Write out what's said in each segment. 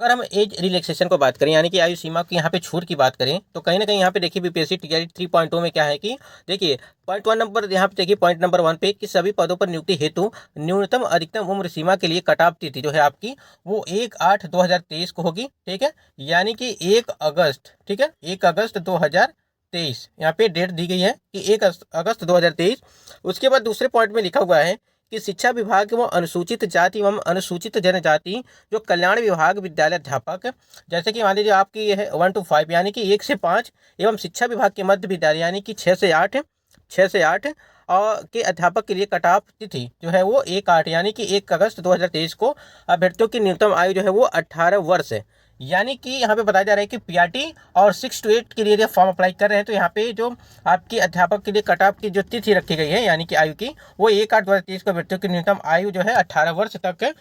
अगर हम age relaxation को बात करें, यानी कि आयु सीमा की यहाँ पे छूट की बात करें, तो कहीं ना कहीं यहाँ पे देखिए बीपीएससी टीआरई 3.0 में क्या है कि देखिए पॉइंट 1 नंबर, यहाँ पे देखिए पॉइंट नंबर 1 पे कि सभी पदों पर नियुक्ति हेतु न्यूनतम अधिकतम उम्र सीमा के लिए कट ऑफ तिथि जो है आपकी वो 1/8/2023 को होगी। ठीक है, यानी कि 1 अगस्त, ठीक है, 1 अगस्त 2023 यहाँ पे डेट दी गई है कि 1 अगस्त 2023। उसके बाद दूसरे पॉइंट में लिखा हुआ है कि शिक्षा विभाग एवं अनुसूचित जाति एवं अनुसूचित जनजाति जो कल्याण विभाग विद्यालय अध्यापक, जैसे कि मान लीजिए आपकी ये है 1 to 5 यानी कि 1 से 5, एवं शिक्षा विभाग के मध्य विद्यालय यानी कि 6 से 8 और के अध्यापक के लिए कट ऑफ तिथि जो है वो 1/8 यानी कि 1 अगस्त 2023 को अभ्यर्थियों की न्यूनतम आयु जो है वो 18 वर्ष है। यानी कि यहाँ पे बताया जा रहा है कि पीआरटी और 6 to 8 के लिए जब फॉर्म अप्लाई कर रहे हैं तो यहाँ पे जो आपकी अध्यापक के लिए कट ऑफ की जो तिथि रखी गई है यानी कि आयु की वो 1/8/2023 को अभ्यर्थियों की न्यूनतम आयु जो है 18 वर्ष तक है।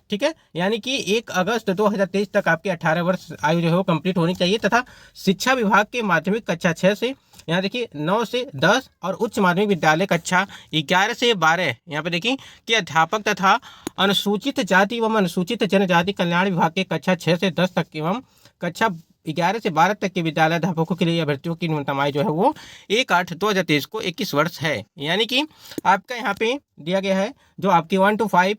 ठीक है, यानी कि 1 अगस्त 2023 तक आपकी 18 वर्ष आयु जो है वो कंप्लीट होनी चाहिए। तथा शिक्षा विभाग के माध्यमिक कक्षा 6 से यहाँ देखिए 9 से 10 और उच्च माध्यमिक विद्यालय कक्षा 11 से 12 यहाँ पे देखिए कि अध्यापक तथा अनुसूचित जाति एवं अनुसूचित जनजाति कल्याण विभाग के कक्षा 6 से 10 तक एवं कक्षा 11 से 12 तक के विद्यालय अध्यापकों के लिए अभ्यर्थियों की न्यूनतम आयु जो है वो 1/8/2023 को 21 वर्ष है। यानी कि आपका यहाँ पे दिया गया है जो आपकी 1 to 5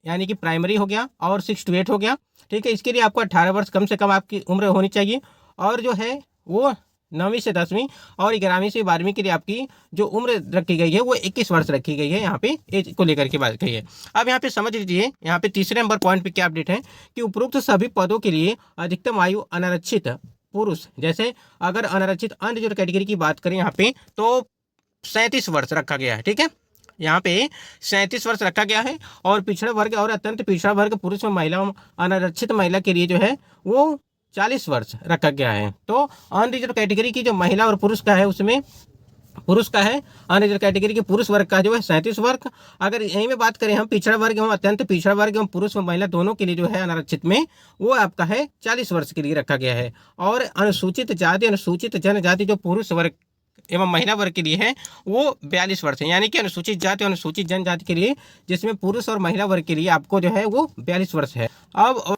यानी कि प्राइमरी हो गया और 6 to 8 हो गया। ठीक है, इसके लिए आपको 18 वर्ष कम से कम आपकी उम्र होनी चाहिए। और जो है वो 9वीं से 10वीं और 11वीं से 12वीं के लिए आपकी जो उम्र रखी गई है वो 21 वर्ष रखी गई है। यहाँ पे एज को लेकर के बात कही है। अब यहाँ पे समझ लीजिए, यहाँ पे तीसरे नंबर पॉइंट पे क्या अपडेट है कि उपरोक्त सभी पदों के लिए अधिकतम आयु अनारक्षित पुरुष, जैसे अगर अनारक्षित अनरिजर्व कैटेगरी की बात करें यहाँ पे तो 37 वर्ष रखा गया है। ठीक है, यहाँ पे 37 वर्ष रखा गया है। और पिछड़ा वर्ग और अत्यंत पिछड़ा वर्ग पुरुष और महिला अनारक्षित महिला के लिए जो है वो 40 वर्ष रखा गया है। तो अनरिजर्व कैटेगरी की जो महिला और पुरुष का है उसमें पुरुष का है, अनरिजर्व कैटेगरी के पुरुष वर्ग का जो है 37 वर्ग। अगर यहीं में बात करें हम पिछड़ा वर्ग एवं अत्यंत पिछड़ा वर्ग एवं पुरुष और महिला दोनों के लिए जो है अनारक्षित में वो आपका है 40 वर्ष के लिए रखा गया है। और अनुसूचित जाति अनुसूचित जनजाति जो पुरुष वर्ग एवं महिला वर्ग के लिए है वो 42 वर्ष है। यानी कि अनुसूचित जाति और अनुसूचित जनजाति के लिए जिसमें पुरुष और महिला वर्ग के लिए आपको जो है वो 42 वर्ष है। अब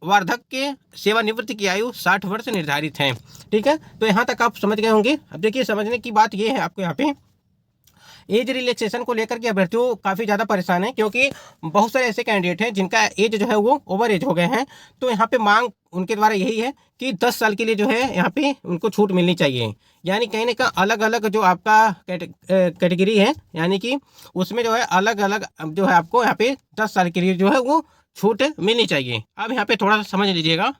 वार्धक्य सेवानिवृत्ति की आयु 60 वर्ष निर्धारित है। ठीक है, तो यहाँ तक आप समझ गए होंगे। अब देखिए समझने की बात ये है आपको यहाँ पे एज रिलैक्सेशन को लेकर के अभ्यर्थियों काफ़ी ज़्यादा परेशान है, क्योंकि बहुत सारे ऐसे कैंडिडेट हैं जिनका एज जो है वो ओवर एज हो गए हैं। तो यहाँ पे मांग उनके द्वारा यही है कि 10 साल के लिए जो है यहाँ पे उनको छूट मिलनी चाहिए। यानी कहीं ना कहीं अलग अलग जो आपका कैटेगरी है यानी कि उसमें जो है अलग अलग जो है आपको यहाँ पे 10 साल के लिए जो है वो छूट मिलनी चाहिए। अब यहाँ पे थोड़ा सा समझ लीजिएगा,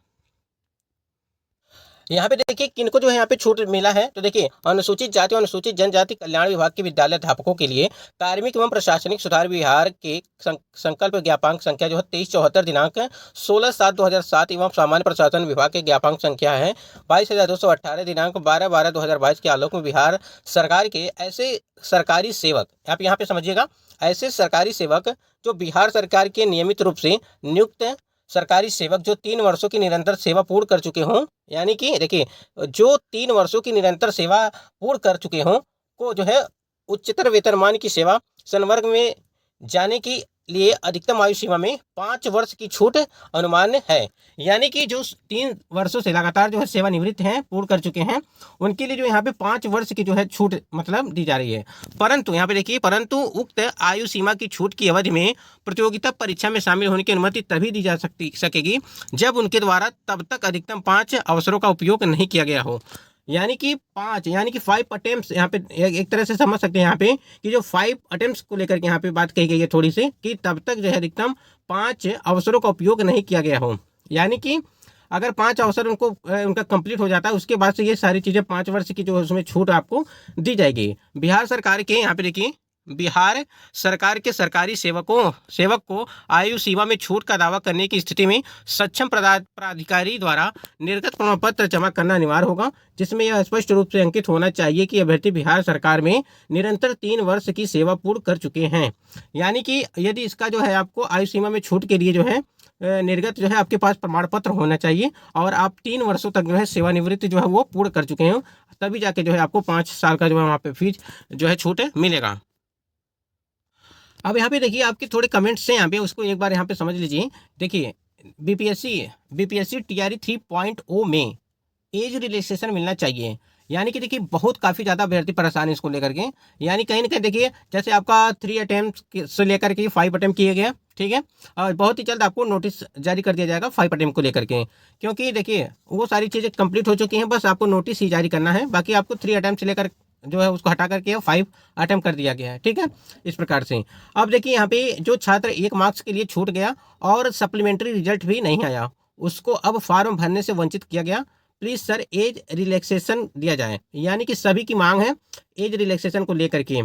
यहाँ पे देखिए किनको जो है यहाँ पे छूट मिला है। तो देखिए अनुसूचित जाति और अनुसूचित जनजाति कल्याण विभाग के विद्यालय अध्यापकों के लिए कार्मिक एवं प्रशासनिक सुधार विभाग के संकल्प ज्ञापांक संख्या जो है 2374 दिनांक 16/7/2007 एवं सामान्य प्रशासन विभाग के ज्ञापांक संख्या है 22,218 दिनांक 12/12/2022 के आलोक में बिहार सरकार के ऐसे सरकारी सेवक, आप यहाँ पे समझिएगा, ऐसे सरकारी सेवक जो बिहार सरकार के नियमित रूप से नियुक्त सरकारी सेवक जो 3 वर्षों की निरंतर सेवा पूर्ण कर चुके हों, यानी कि देखिए जो 3 वर्षों की निरंतर सेवा पूर्ण कर चुके हों को जो है उच्चतर वेतनमान की सेवा संवर्ग में जाने की लिए अधिकतम आयु सीमा में 5 वर्ष की छूट अनुमान है। यानी कि जो 3 वर्षों से लगातार जो है सेवानिवृत्त हैं, पूर्ण कर चुके हैं, उनके लिए जो यहाँ पे 5 वर्ष की जो है छूट मतलब दी जा रही है। परंतु यहाँ पे देखिए, परंतु उक्त आयु सीमा की छूट की अवधि में प्रतियोगिता परीक्षा में शामिल होने की अनुमति तभी दी जा सकेगी जब उनके द्वारा तब तक अधिकतम 5 अवसरों का उपयोग नहीं किया गया हो। यानी कि 5 यानी कि 5 अटेम्प्ट यहाँ पे एक तरह से समझ सकते हैं यहाँ पे कि जो 5 अटेम्प्ट को लेकर के यहाँ पे बात कही गई है थोड़ी सी कि तब तक जो है अधिकतम 5 अवसरों का उपयोग नहीं किया गया हो। यानी कि अगर 5 अवसर उनका कंप्लीट हो जाता है उसके बाद से ये सारी चीज़ें 5 वर्ष की जो उसमें छूट आपको दी जाएगी। बिहार सरकार के यहाँ पे देखिए बिहार सरकार के सरकारी सेवक को आयु सीमा में छूट का दावा करने की स्थिति में सक्षम प्राधिकारी द्वारा निर्गत प्रमाण पत्र जमा करना अनिवार्य होगा, जिसमें यह स्पष्ट रूप से अंकित होना चाहिए कि अभ्यर्थी बिहार सरकार में निरंतर 3 वर्ष की सेवा पूर्ण कर चुके हैं। यानी कि यदि इसका जो है आपको आयु सीमा में छूट के लिए जो है निर्गत जो है आपके पास प्रमाण पत्र होना चाहिए और आप 3 वर्षों तक जो है सेवानिवृत्ति जो है वो पूर्ण कर चुके हैं, तभी जाके जो है आपको 5 साल का जो है वहाँ पे फीस जो है छूट मिलेगा। अब यहाँ पे देखिए आपके थोड़े कमेंट्स हैं यहाँ पे, उसको एक बार यहाँ पे समझ लीजिए। देखिए बीपीएससी टीआरई 3.0 में एज रिलैक्सेशन मिलना चाहिए। यानी कि देखिए बहुत काफ़ी ज़्यादा अभ्यर्थी परेशान है इसको लेकर के। यानी कहीं ना कहीं देखिए जैसे आपका 3 अटेम्प्ट से लेकर के 5 अटेम्प्ट किए गए, ठीक है, और बहुत ही जल्द आपको नोटिस जारी कर दिया जाएगा 5 अटेम्प्ट को लेकर के, क्योंकि देखिए वो सारी चीज़ें कंप्लीट हो चुकी हैं, बस आपको नोटिस ही जारी करना है। बाकी आपको 3 अटेम्प्ट से लेकर जो है उसको हटा करके 5 अटेम्प्ट कर दिया गया है, ठीक है, इस प्रकार से। अब देखिए यहाँ पे जो छात्र 1 मार्क्स के लिए छूट गया और सप्लीमेंट्री रिजल्ट भी नहीं आया, उसको अब फॉर्म भरने से वंचित किया गया। प्लीज सर एज रिलैक्सेशन दिया जाए। यानी कि सभी की मांग है एज रिलैक्सेशन को लेकर के।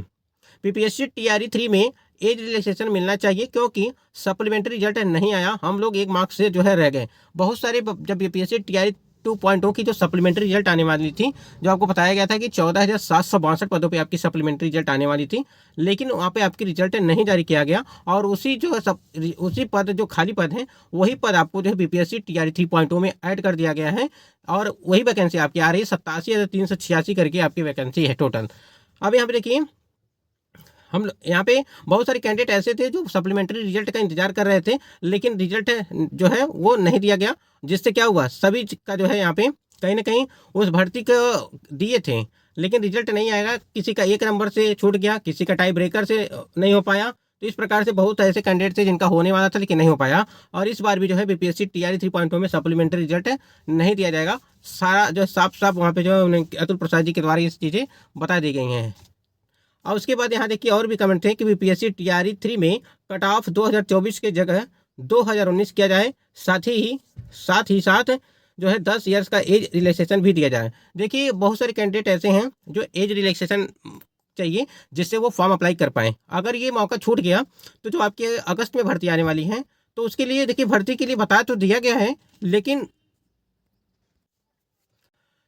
पीपीएससी टीआरई 3 में एज रिलैक्सेशन मिलना चाहिए, क्योंकि सप्लीमेंट्री रिजल्ट नहीं आया, हम लोग 1 मार्क्स से जो है रह गए। बहुत सारे जब बीपीएससी टीआरई 2.0 की जो सप्लीमेंट्री रिजल्ट आने वाली थी, जो आपको बताया गया था कि 14,762 पदों पे आपकी सप्लीमेंट्री रिजल्ट आने वाली थी, लेकिन वहाँ पे आपकी रिजल्ट नहीं जारी किया गया, और उसी जो उसी पद जो खाली पद हैं वही पद आपको जो है बीपीएससी टीआरई 3.0 में ऐड कर दिया गया है, और वही वैकेंसी आपकी आ रही है 87,386 करके आपकी वैकेंसी है टोटल। अब यहाँ पे देखिए हम यहाँ पे बहुत सारे कैंडिडेट ऐसे थे जो सप्लीमेंट्री रिजल्ट का इंतजार कर रहे थे, लेकिन रिजल्ट जो है वो नहीं दिया गया, जिससे क्या हुआ सभी का जो है यहाँ पे कहीं ना कहीं उस भर्ती को दिए थे, लेकिन रिजल्ट नहीं आएगा। किसी का 1 नंबर से छूट गया, किसी का टाई ब्रेकर से नहीं हो पाया। तो इस प्रकार से बहुत ऐसे कैंडिडेट थे जिनका होने वाला था लेकिन नहीं हो पाया, और इस बार भी जो है बीपीएससी टीआरई 3.0 में सप्लीमेंट्री रिजल्ट नहीं दिया जाएगा। सारा जो साफ साफ वहाँ पे जो अतुल प्रसाद जी के द्वारा ये चीज़ें बता दी गई हैं। और उसके बाद यहाँ देखिए और भी कमेंट थे कि बीपीएससी टीआरई 3 में कट ऑफ 2024 के जगह 2019 किया जाए, साथ जो है 10 ईयर्स का एज रिलैक्सेशन भी दिया जाए। देखिए बहुत सारे कैंडिडेट ऐसे हैं जो एज रिलैक्सेशन चाहिए जिससे वो फॉर्म अप्लाई कर पाएँ। अगर ये मौका छूट गया तो जो आपके अगस्त में भर्ती आने वाली है, तो उसके लिए देखिए भर्ती के लिए बता तो दिया गया है, लेकिन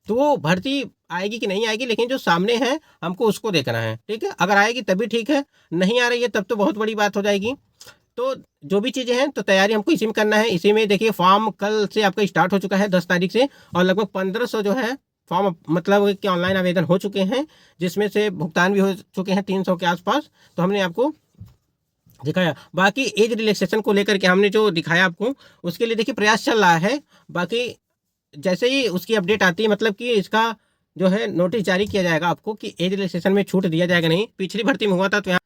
तो वो भर्ती आएगी कि नहीं आएगी, लेकिन जो सामने है हमको उसको देखना है, ठीक है। अगर आएगी तभी ठीक है, नहीं आ रही है तब तो बहुत बड़ी बात हो जाएगी। तो जो भी चीज़ें हैं तो तैयारी हमको इसी में करना है। इसी में देखिए फॉर्म कल से आपका स्टार्ट हो चुका है 10 तारीख से, और लगभग 1500 जो है फॉर्म मतलब कि ऑनलाइन आवेदन हो चुके हैं, जिसमें से भुगतान भी हो चुके हैं 300 के आसपास। तो हमने आपको दिखाया। बाकी एज रिलैक्सेशन को लेकर के हमने जो दिखाया आपको, उसके लिए देखिए प्रयास चल रहा है। बाकी जैसे ही उसकी अपडेट आती है, मतलब कि इसका जो है नोटिस जारी किया जाएगा आपको कि एज रिलैक्सेशन में छूट दिया जाएगा नहीं। पिछली भर्ती में हुआ था तो यहाँ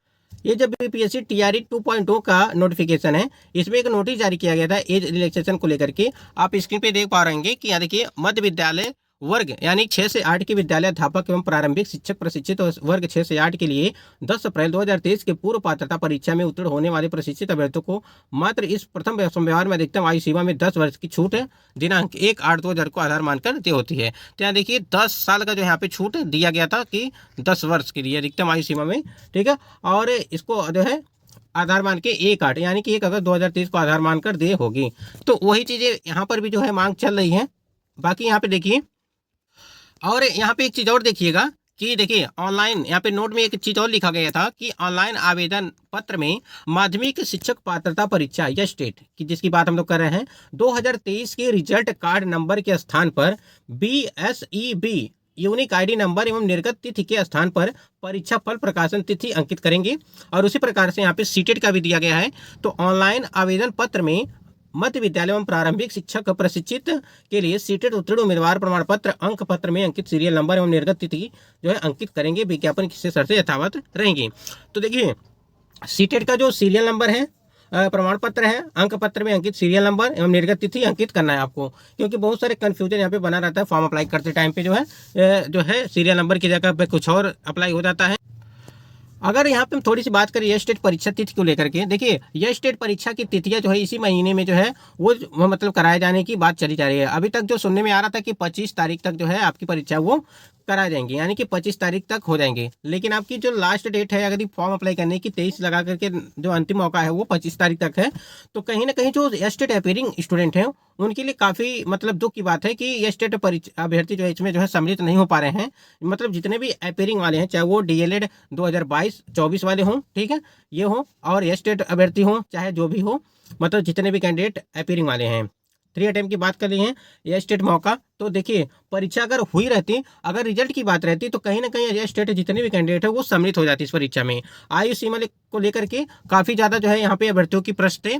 ये जब बीपीएससी टीआरई 2.0 का नोटिफिकेशन है, इसमें एक नोटिस जारी किया गया था एज रिलैक्सेशन को लेकर के। आप स्क्रीन पे देख पा रहे हैं कि यहाँ देखिए मध्य विद्यालय वर्ग यानी 6 से 8 के विद्यालय अध्यापक एवं प्रारंभिक शिक्षक प्रशिक्षित वर्ग 6 से 8 के लिए 10 अप्रैल 2023 के पूर्व पात्रता परीक्षा में उत्तीर्ण होने वाले प्रशिक्षित अभ्यर्थियों को मात्र इस प्रथम व्यवहार में अधिकतम आयु सीमा में 10 वर्ष की छूट दिनांक 1/8/2000 को आधार मानकर दी होती है। तो यहाँ देखिए 10 साल का जो यहाँ पे छूट दिया गया था कि 10 वर्ष के लिए अधिकतम आयु सीमा में, ठीक है। और इसको जो है आधार मान के 1/8 यानी कि 1 अगस्त 2023 को आधार मानकर दे होगी। तो वही चीज़ें यहाँ पर भी जो है मांग चल रही है। बाकी यहाँ पे देखिए और यहाँ पे एक चीज़ और देखिएगा कि देखिए ऑनलाइन यहाँ पे नोट में एक चीज़ और लिखा गया था कि ऑनलाइन आवेदन पत्र में माध्यमिक शिक्षक पात्रता परीक्षा या स्टेट की जिसकी बात हम लोग कर रहे हैं 2023 के रिजल्ट कार्ड नंबर के स्थान पर BSEB यूनिक आईडी नंबर एवं निर्गत तिथि के स्थान पर परीक्षा फल प्रकाशन तिथि अंकित करेंगे। और उसी प्रकार से यहाँ पे सीटेट का भी दिया गया है। तो ऑनलाइन आवेदन पत्र में मध्य विद्यालय एवं प्रारंभिक शिक्षक प्रशिक्षित के लिए सीटेट उत्तीर्ण उम्मीदवार प्रमाण पत्र अंक पत्र में अंकित सीरियल नंबर एवं निर्गत तिथि जो है अंकित करेंगे। विज्ञापन किसी शर्त यथावत रहेंगी। तो देखिए सीटेट का जो सीरियल नंबर है प्रमाण पत्र है, अंक पत्र में अंकित सीरियल नंबर एवं निर्गत तिथि अंकित करना है आपको, क्योंकि बहुत सारे कंफ्यूजन यहाँ पे बना रहता है। फॉर्म अप्लाई करते टाइम पे जो है सीरियल नंबर की जगह पे कुछ और अप्लाई हो जाता है। अगर यहाँ पे हम थोड़ी सी बात करें यह स्टेट परीक्षा तिथि को लेकर के, देखिए यह स्टेट परीक्षा की तिथियां जो है इसी महीने में जो है वो मतलब कराए जाने की बात चली जा रही है। अभी तक जो सुनने में आ रहा था कि 25 तारीख तक जो है आपकी परीक्षा वो कराए जाएंगे, यानी कि 25 तारीख तक हो जाएंगे। लेकिन आपकी जो लास्ट डेट है अगर फॉर्म अप्लाई करने की 23 लगा करके जो अंतिम मौका है वो 25 तारीख तक है। तो कहीं ना कहीं जो स्टेट अपीयरिंग स्टूडेंट हैं उनके लिए काफ़ी मतलब दुख की बात है कि ये स्टेट अभ्यर्थी जो है इसमें जो है सम्मिलित नहीं हो पा रहे हैं। मतलब जितने भी अपीयरिंग वाले हैं, चाहे वो DLED 2022-24 वाले हों, ठीक है, ये हो, और ये स्टेट अभ्यर्थी हों, चाहे जो भी हो, मतलब जितने भी कैंडिडेट अपीयरिंग वाले हैं। 3 अटेम्प्ट की बात कर रही हैं यह स्टेट मौका। तो देखिए परीक्षा अगर हुई रहती, अगर रिजल्ट की बात रहती, तो कहीं ना कहीं यह स्टेट जितने भी कैंडिडेट है वो सम्मिलित हो जाती इस परीक्षा में। आयु सीमा को लेकर के काफ़ी ज़्यादा जो है यहाँ पे अभ्यर्थियों की प्रश्न थे।